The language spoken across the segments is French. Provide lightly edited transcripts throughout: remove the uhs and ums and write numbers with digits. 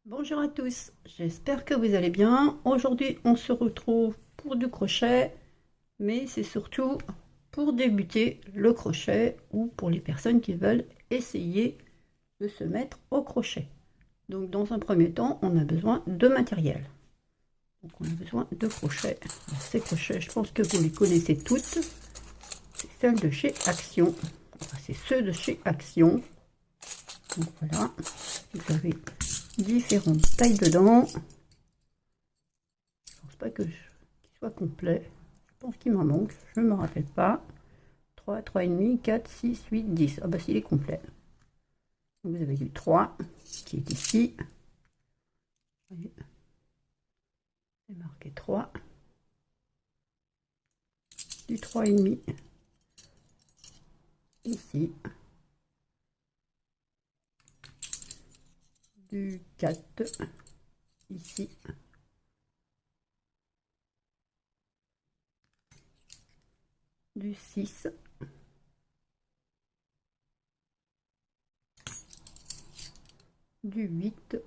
Bonjour à tous, j'espère que vous allez bien. Aujourd'hui, on se retrouve pour du crochet, mais c'est surtout pour débuter le crochet ou pour les personnes qui veulent essayer de se mettre au crochet. Donc, dans un premier temps, on a besoin de matériel. Donc, on a besoin de crochets. Alors, ces crochets, je pense que vous les connaissez toutes. C'est celles de chez Action. Enfin, c'est ceux de chez Action. Donc voilà, vous avez différentes tailles dedans. Je pense pas qu'il soit complet. Je pense qu'il m'en manque. Je ne me rappelle pas. 3, 3,5, 4, 6, 8, 10. Ah bah s'il est complet. Vous avez du 3 qui est ici. C'est marqué 3. Du 3,5 ici. Du 4 ici. Du 6. Du 8.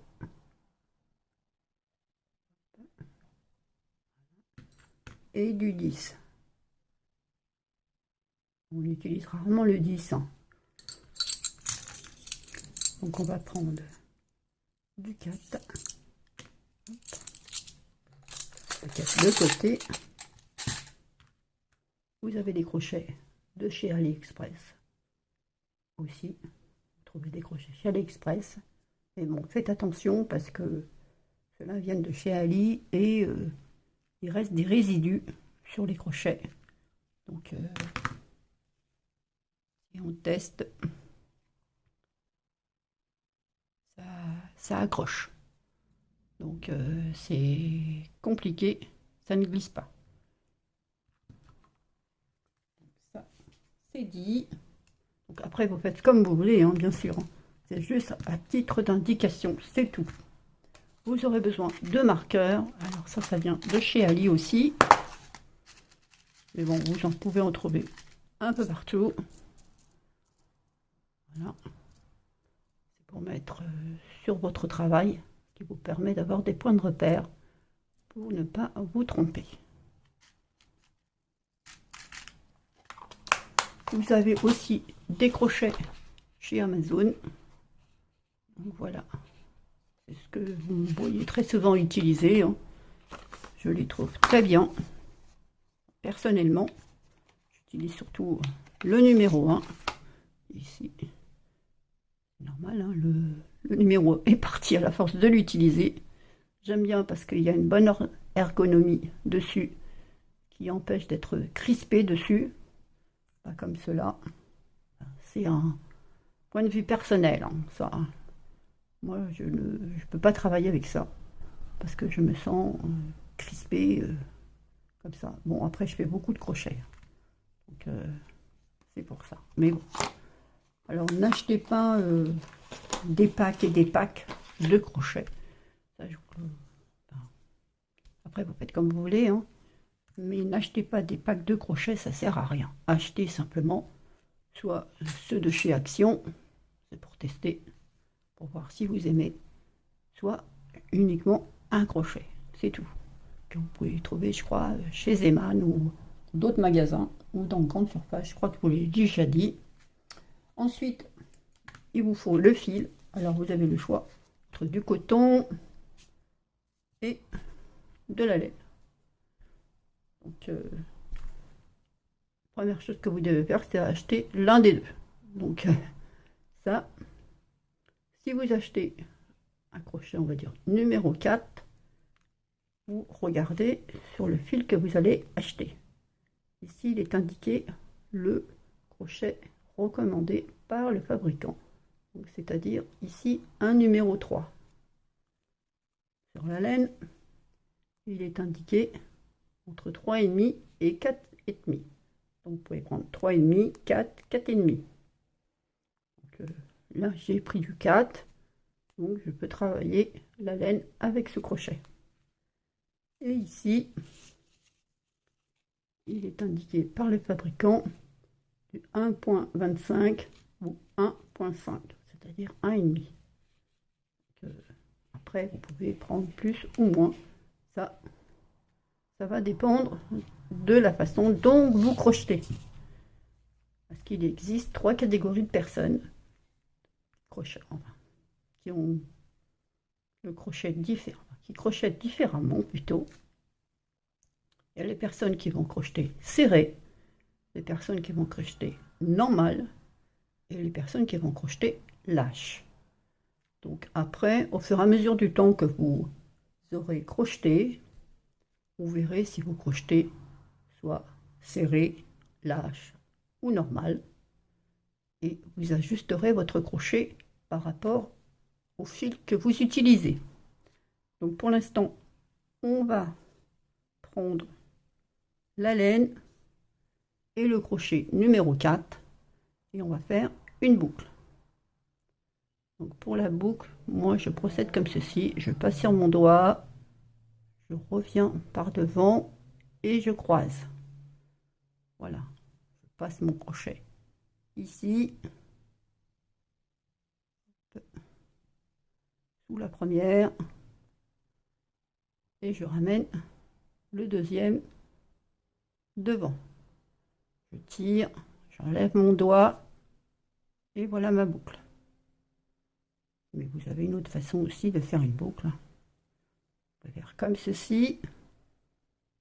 Et du 10. On utilise rarement le 10. Donc on va prendre du 4. Le 4 de côté. Vous avez des crochets de chez AliExpress. Aussi, vous trouvez des crochets chez AliExpress. Mais bon, faites attention parce que ceux-là viennent de chez Ali et il reste des résidus sur les crochets. Donc, si on teste, ça accroche. Donc, c'est compliqué, ça ne glisse pas. Ça, c'est dit. Donc, après, vous faites comme vous voulez, hein, bien sûr. C'est juste à titre d'indication, c'est tout. Vous aurez besoin de marqueurs. Alors ça vient de chez Ali aussi. Mais bon, vous en pouvez en trouver un peu partout. Voilà. C'est pour mettre sur votre travail, ce qui vous permet d'avoir des points de repère pour ne pas vous tromper. Vous avez aussi des crochets chez Amazon. Donc voilà. C'est ce que vous me voyez très souvent utiliser. Hein. Je les trouve très bien. Personnellement, j'utilise surtout le numéro 1. Ici, normal, hein, le numéro est parti à la force de l'utiliser. J'aime bien parce qu'il y a une bonne ergonomie dessus qui empêche d'être crispé dessus. Pas comme cela. C'est un point de vue personnel. Hein, ça. Moi, je ne peux pas travailler avec ça parce que je me sens crispée comme ça. Bon, après, je fais beaucoup de crochets. Donc, c'est pour ça. Mais bon. Alors, n'achetez pas des packs et des packs de crochets. Ça, après, vous faites comme vous voulez. Hein. Mais n'achetez pas des packs de crochets, ça sert à rien. Achetez simplement soit ceux de chez Action, c'est pour tester, pour voir si vous aimez, soit uniquement un crochet, c'est tout. Que vous pouvez trouver, je crois, chez Zeman ou d'autres magasins, ou dans grande surface, je crois que vous l'avez déjà dit. Ensuite, il vous faut le fil. Alors vous avez le choix entre du coton et de la laine. Donc, première chose que vous devez faire, c'est acheter l'un des deux. Donc, ça, si vous achetez un crochet, on va dire numéro 4, vous regardez sur le fil que vous allez acheter. Ici, il est indiqué le crochet recommandé par le fabricant. C'est-à-dire ici un numéro 3. Sur la laine, il est indiqué entre 3,5 et 4,5. Donc vous pouvez prendre 3,5, 4, 4,5. Donc, là, j'ai pris du 4. Donc je peux travailler la laine avec ce crochet. Et ici, il est indiqué par le fabricant du 1,25 ou 1,5, c'est-à-dire 1,5. Après, vous pouvez prendre plus ou moins. Ça va dépendre de la façon dont vous crochetez. Parce qu'il existe 3 catégories de personnes qui ont le crochet différent, qui crochettent différemment plutôt. Il y a les personnes qui vont crocheter serré, les personnes qui vont crocheter normal et les personnes qui vont crocheter lâche. Donc après, au fur et à mesure du temps que vous aurez crocheté, vous verrez si vous crochetez soit serré, lâche ou normal. Et vous ajusterez votre crochet par rapport au fil que vous utilisez. Donc pour l'instant, on va prendre la laine et le crochet numéro 4 et on va faire une boucle. Donc pour la boucle, moi je procède comme ceci, je passe sur mon doigt, je reviens par devant et je croise. Voilà, je passe mon crochet ici, sous la première, et je ramène le deuxième devant. Je tire, j'enlève mon doigt, et voilà ma boucle. Mais vous avez une autre façon aussi de faire une boucle. Vous pouvez faire comme ceci,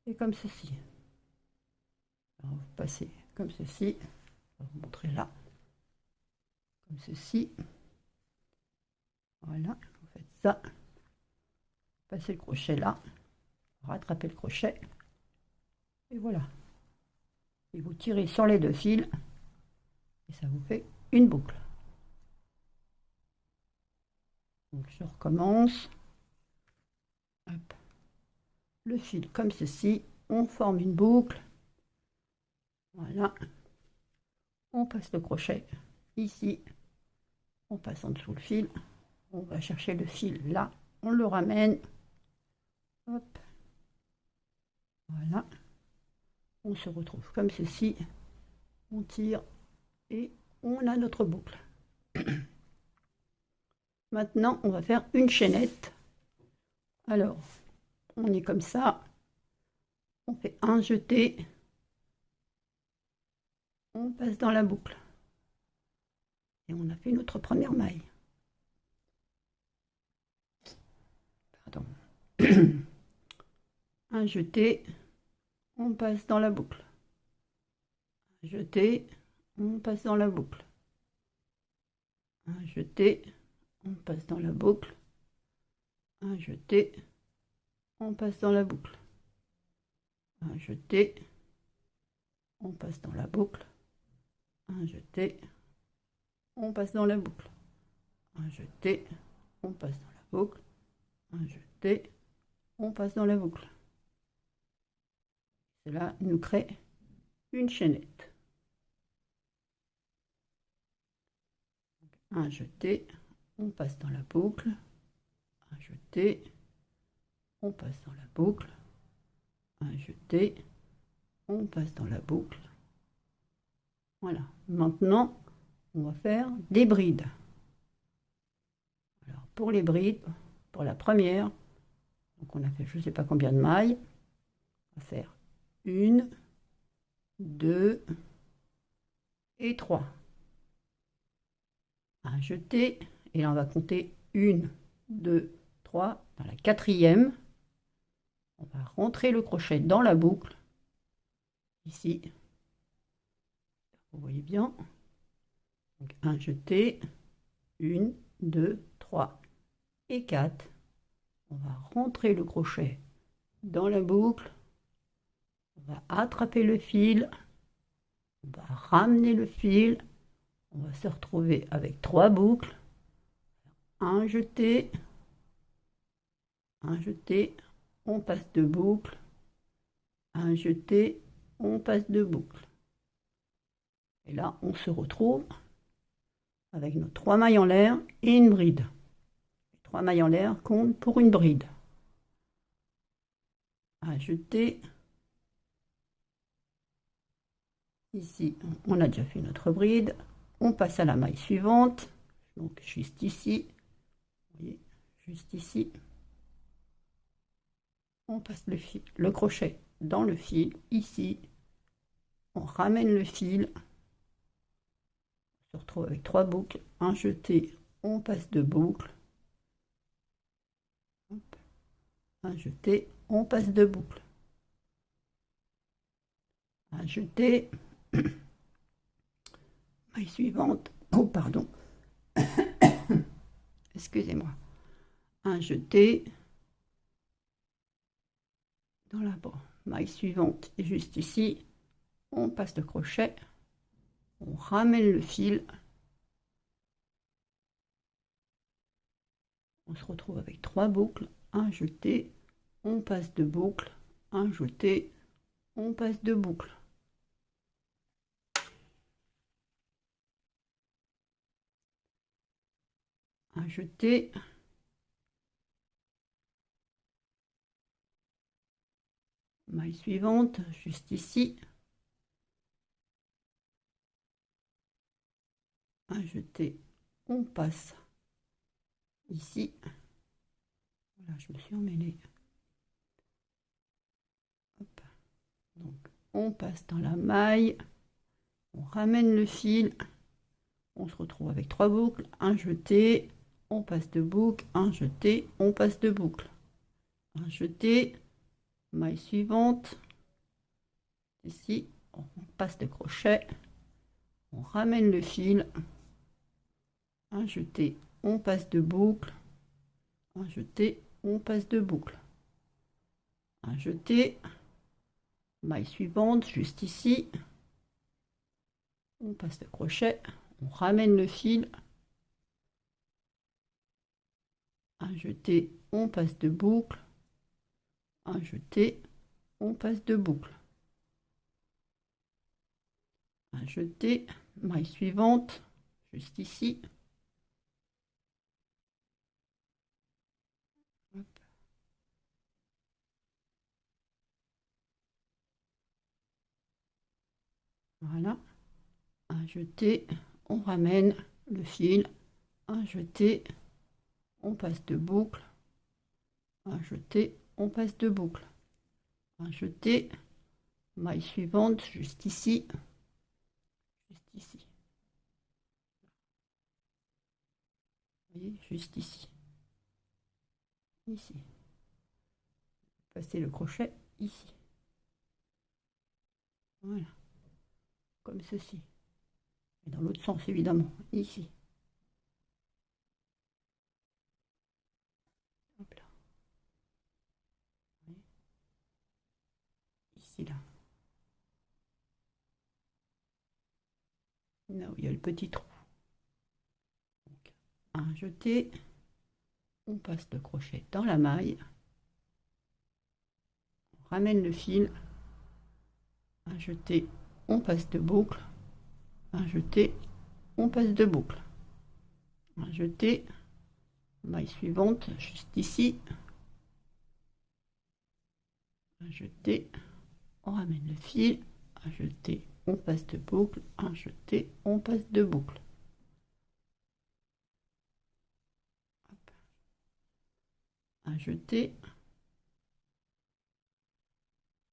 et comme ceci. Alors vous passez comme ceci, je vais vous montrer là, comme ceci. Voilà, vous faites ça, passez le crochet là, rattrapez le crochet, et voilà. Et vous tirez sur les 2 fils, et ça vous fait une boucle. Donc je recommence. Hop. Le fil comme ceci, on forme une boucle. Voilà. On passe le crochet ici, on passe en dessous le fil, on va chercher le fil là, on le ramène. Hop. Voilà. On se retrouve comme ceci, on tire et on a notre boucle. Maintenant, on va faire une chaînette. Alors, on est comme ça, on fait un jeté, on passe dans la boucle. Et on a fait notre première maille. Pardon. Un jeté, on passe dans la boucle. Un jeté, on passe dans la boucle. Un jeté, on passe dans la boucle. Un jeté, on passe dans la boucle. Un jeté, on passe dans la boucle. Un jeté, on passe dans la boucle. Un jeté, on passe dans la boucle. Un jeté, on passe dans la boucle. Cela nous crée une chaînette. Un jeté, on passe dans la boucle. Un jeté, on passe dans la boucle. Un jeté, on passe dans la boucle. Voilà. Maintenant, on va faire des brides. Alors, pour les brides, pour la première, donc on a fait je ne sais pas combien de mailles. On va faire 1, 2 et 3. Un jeté, et là on va compter 1, 2, 3. Dans la 4e, on va rentrer le crochet dans la boucle, ici. Vous voyez bien. Donc un jeté, 1, 2, 3 et 4. On va rentrer le crochet dans la boucle. On va attraper le fil. On va ramener le fil. On va se retrouver avec 3 boucles. Un jeté, on passe 2 boucles. Un jeté, on passe 2 boucles. Et là, on se retrouve avec nos 3 mailles en l'air et une bride. Les 3 mailles en l'air comptent pour une bride. Un jeté. Ici, on a déjà fait notre bride. On passe à la maille suivante. Donc, juste ici. Vous voyez, juste ici. On passe le crochet dans le fil, ici. On ramène le fil. On se retrouve avec 3 boucles. Un jeté, on passe de boucle. Hop. Un jeté, on passe de boucle. Un jeté. Maille suivante. Oh, pardon. Excusez-moi. Un jeté. Dans la maille suivante et juste ici, on passe le crochet. On ramène le fil. On se retrouve avec 3 boucles. Un jeté, on passe de boucle. Un jeté, on passe de boucle. Un jeté. Maille suivante, juste ici. Un jeté, on passe ici. Voilà, je me suis emmêlée. Hop. Donc, on passe dans la maille. On ramène le fil. On se retrouve avec 3 boucles. Un jeté, on passe de boucle. Un jeté, on passe de boucle. Un jeté, maille suivante. Ici, on passe de crochet. On ramène le fil. Un jeté, on passe de boucle. Un jeté, on passe de boucle. Un jeté, maille suivante, juste ici. On passe de crochet. On ramène le fil. Un jeté, on passe de boucle. Un jeté, on passe de boucle. Un jeté, maille suivante, juste ici. Hop. Voilà. Un jeté, on ramène le fil. Un jeté, on passe de boucle. Un jeté, on passe de boucle. Un jeté, maille suivante, juste ici. Juste ici. Vous voyez, juste ici. Ici. Passer le crochet ici. Voilà. Comme ceci. Et dans l'autre sens, évidemment. Ici. Hop là. Ici, là. Là où il y a le petit trou. Donc, un jeté. On passe le crochet dans la maille. On ramène le fil. Un jeté. On passe de boucle. Un jeté. On passe de boucle. Un jeté. Maille suivante, juste ici. Un jeté. On ramène le fil. Un jeté. On passe de boucle. Un jeté. On passe de boucle. Hop. Un jeté.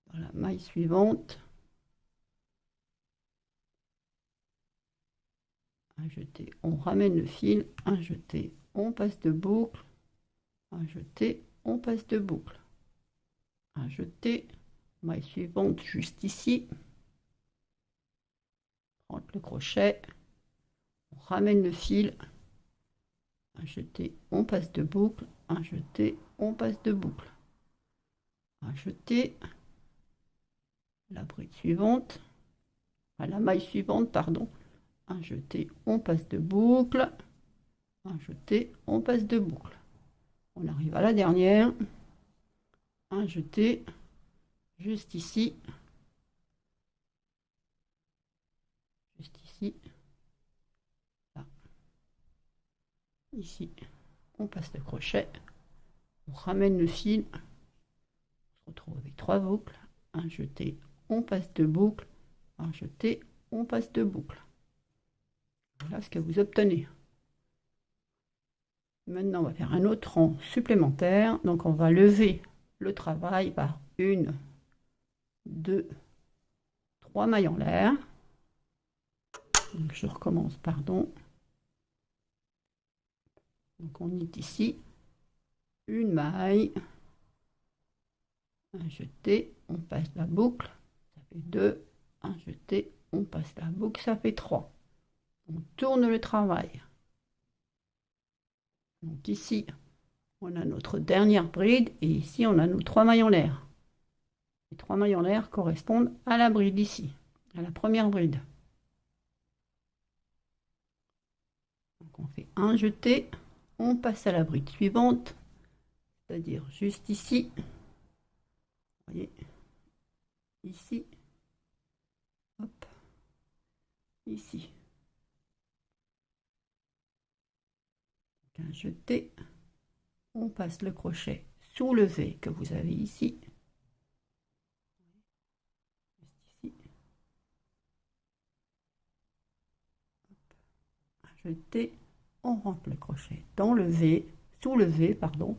Dans la maille suivante. Un jeté, on ramène le fil, un jeté, on passe de boucle, un jeté, on passe de boucle, un jeté, maille suivante juste ici, prendre le crochet, on ramène le fil, un jeté, on passe de boucle, un jeté, on passe de boucle, un jeté, la bride suivante, la maille suivante, pardon, un jeté, on passe de boucle, un jeté, on passe de boucle. On arrive à la dernière, un jeté, juste ici, là, ici, on passe le crochet, on ramène le fil, on se retrouve avec 3 boucles, un jeté, on passe de boucle, un jeté, on passe de boucle. Voilà ce que vous obtenez. Maintenant, on va faire un autre rang supplémentaire. Donc, on va lever le travail par 1, 2, 3 mailles en l'air. Donc, je recommence, pardon. Donc, on est ici. Une maille. Un jeté, on passe la boucle. Ça fait 2. Un jeté, on passe la boucle. Ça fait 3. On tourne le travail. Donc, ici, on a notre dernière bride. Et ici, on a nos 3 mailles en l'air. Les 3 mailles en l'air correspondent à la bride ici, à la première bride. Donc on fait un jeté, on passe à la bride suivante, c'est-à-dire juste ici. Vous voyez, ici, hop, ici. Donc un jeté, on passe le crochet soulevé que vous avez ici. Jeter, on rentre le crochet dans le V, sous le V, pardon.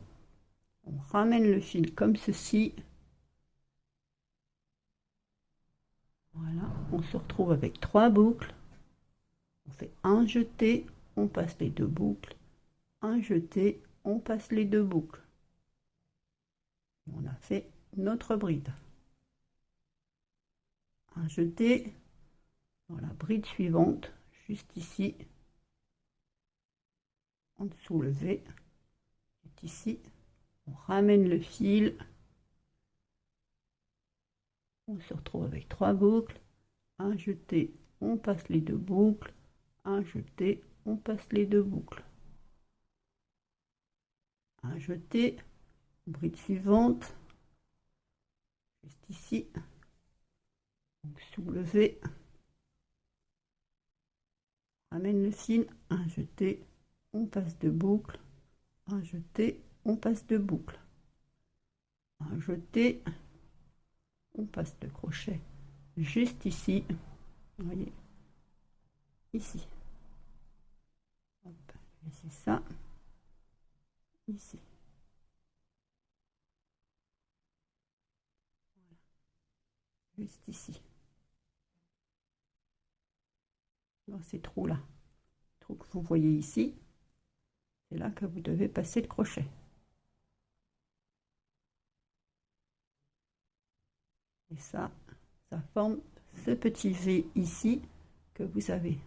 On ramène le fil comme ceci. Voilà, on se retrouve avec 3 boucles. On fait un jeté, on passe les 2 boucles. Un jeté, on passe les 2 boucles. On a fait notre bride. Un jeté dans la bride suivante, juste ici. En dessous le V, ici, on ramène le fil, on se retrouve avec 3 boucles, un jeté, on passe les 2 boucles, un jeté, on passe les 2 boucles, un jeté, bride suivante, juste ici, donc soulever, ramène le fil, un jeté, on passe 2 boucles, un jeté, on passe 2 boucles, un jeté, on passe le crochet juste ici, vous voyez, ici. Hop, c'est ça, ici. Voilà. Juste ici. Dans ces trous-là. Trous que vous voyez ici, c'est là que vous devez passer le crochet. Et ça forme ce petit V ici que vous avez.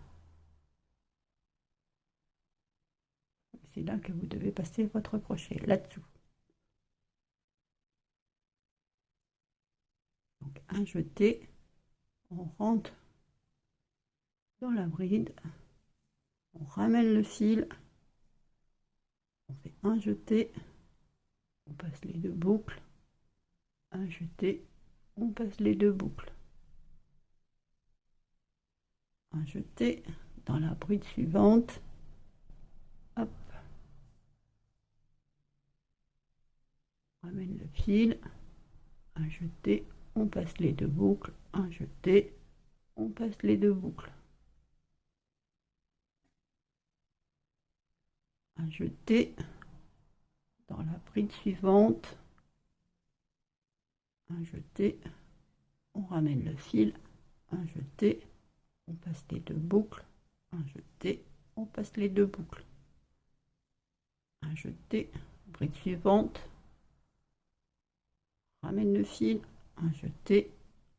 C'est là que vous devez passer votre crochet, là-dessous. Donc un jeté, on rentre dans la bride, on ramène le fil, on fait un jeté, on passe les 2 boucles, un jeté, on passe les 2 boucles, un jeté dans la bride suivante, hop, on ramène le fil, un jeté, on passe les 2 boucles, un jeté, on passe les 2 boucles, un jeté dans la bride suivante, un jeté, on ramène le fil, un jeté, on passe les 2 boucles, un jeté, on passe les 2 boucles, un jeté, bride suivante, ramène le fil, un jeté,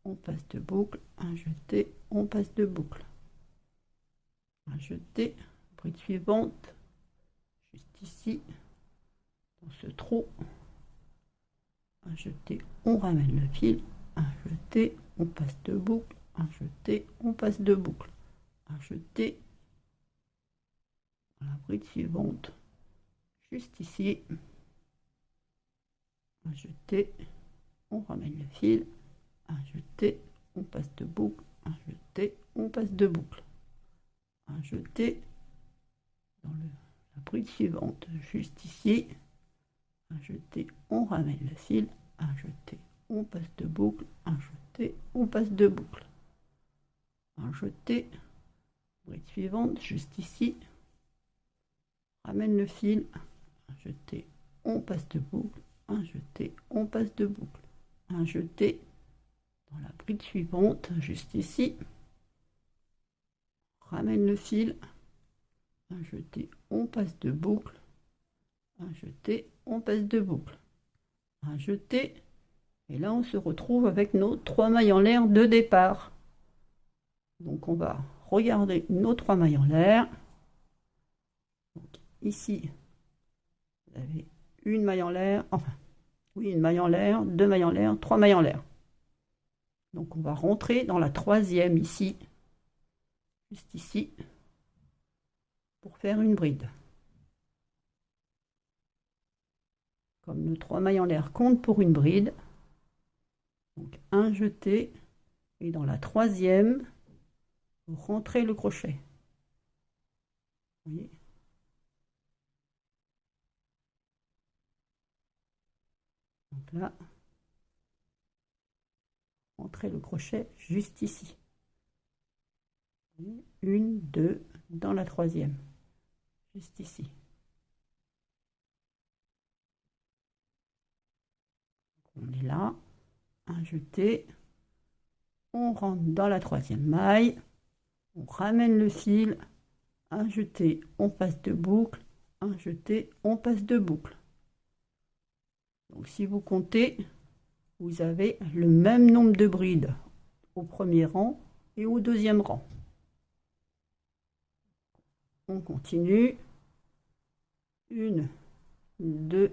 on passe 2 boucles, un jeté, on passe 2 boucles, un jeté, bride suivante, juste ici, dans ce trou, un jeté, on ramène le fil, un jeté, on passe 2 boucles, un jeté, on passe 2 boucles, un jeté, dans la bride suivante, juste ici, un jeté, on ramène le fil, un jeté, on passe 2 boucles, un jeté, on passe 2 boucles, un jeté dans la bride suivante, juste ici, un jeté, on ramène le fil, un jeté, on passe 2 boucles, un jeté, on passe 2 boucles, un jeté, bride suivante, juste ici, ramène le fil, jeté, on passe de boucle, un jeté, on passe de boucle, un jeté dans la bride suivante, juste ici, ramène le fil, un jeté, on passe de boucle, un jeté, on passe de boucle, un jeté, et là on se retrouve avec nos 3 mailles en l'air de départ. Donc on va regarder nos 3 mailles en l'air. Ici, vous avez une maille en l'air, enfin, oui, une maille en l'air, 2 mailles en l'air, 3 mailles en l'air. Donc on va rentrer dans la 3e ici, juste ici, pour faire une bride. Comme nos 3 mailles en l'air comptent pour une bride, donc un jeté, et dans la 3e, vous rentrez le crochet. Vous voyez ? Donc là, rentrez le crochet juste ici. Une, deux, dans la 3e, juste ici. On est là, un jeté, on rentre dans la 3e maille, on ramène le fil, un jeté, on passe de boucle, un jeté, on passe de boucle. Donc si vous comptez, vous avez le même nombre de brides au premier rang et au deuxième rang. On continue. 1, 2,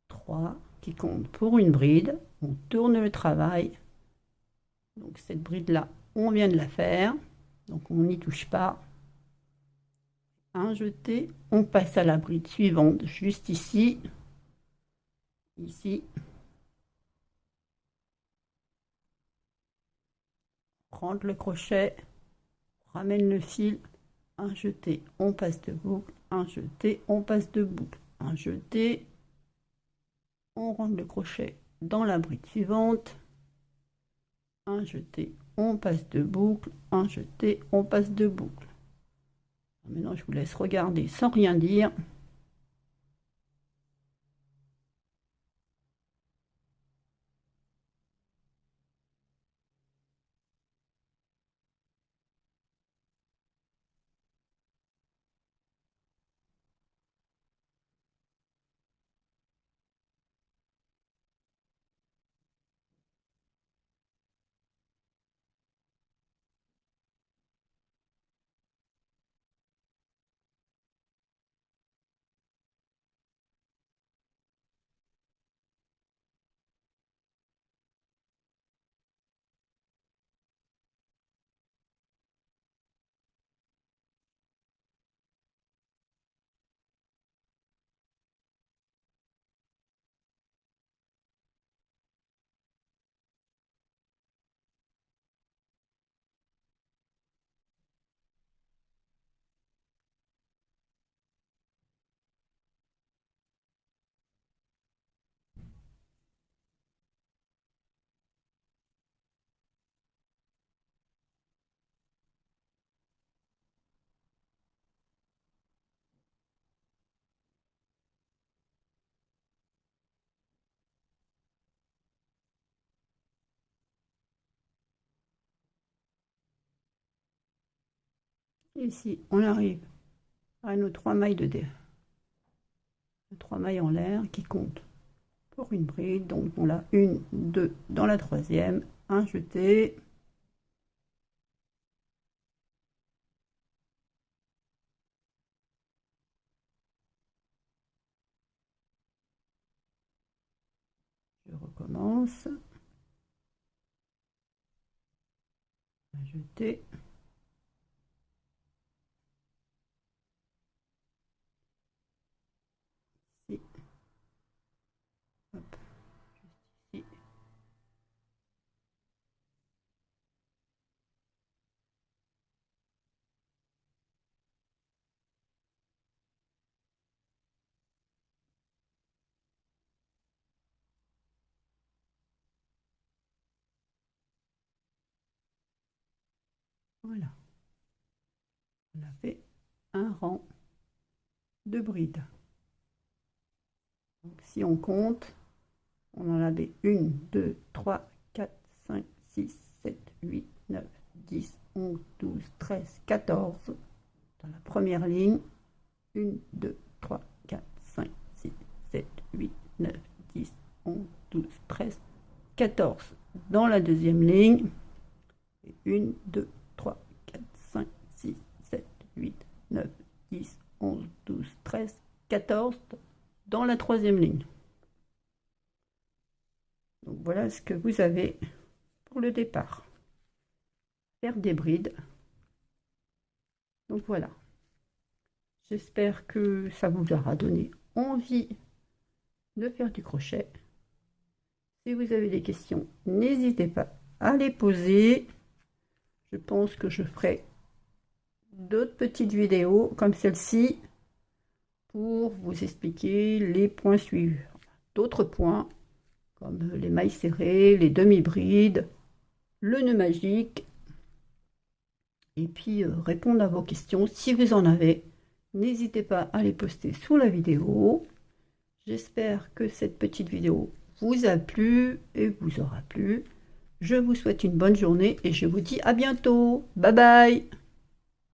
3 qui comptent pour une bride. On tourne le travail. Donc cette bride-là, on vient de la faire. Donc on n'y touche pas. Un jeté, on passe à la bride suivante, juste ici. Ici. Rentre le crochet, ramène le fil, un jeté, on passe de boucle, un jeté, on passe de boucle, un jeté, on rentre le crochet dans la bride suivante, un jeté, on passe de boucle, un jeté, on passe de boucle. Maintenant, je vous laisse regarder sans rien dire. Ici, on arrive à nos 3 mailles de dé. 3 mailles en l'air qui comptent pour une bride. Donc on a 1, 2 dans la 3e, un jeté. Je recommence. Un jeté. Ici. Hop. Juste ici. Voilà. On a fait un rang de brides. Donc, si on compte, on en avait 1, 2, 3, 4, 5, 6, 7, 8, 9, 10, 11, 12, 13, 14 dans la première ligne. 1, 2, 3, 4, 5, 6, 7, 8, 9, 10, 11, 12, 13, 14 dans la deuxième ligne. 1, 2, 3, 4, 5, 6, 7, 8, 9, 10, 11, 12, 13, 14 dans la troisième ligne. Donc voilà ce que vous avez pour le départ. Faire des brides. Donc voilà. J'espère que ça vous aura donné envie de faire du crochet. Si vous avez des questions, n'hésitez pas à les poser. Je pense que je ferai d'autres petites vidéos comme celle-ci pour vous expliquer les points suivants. D'autres points comme les mailles serrées, les demi-brides, le nœud magique. Et puis répondre à vos questions si vous en avez. N'hésitez pas à les poster sous la vidéo. J'espère que cette petite vidéo vous a plu et vous aura plu. Je vous souhaite une bonne journée et je vous dis à bientôt. Bye bye!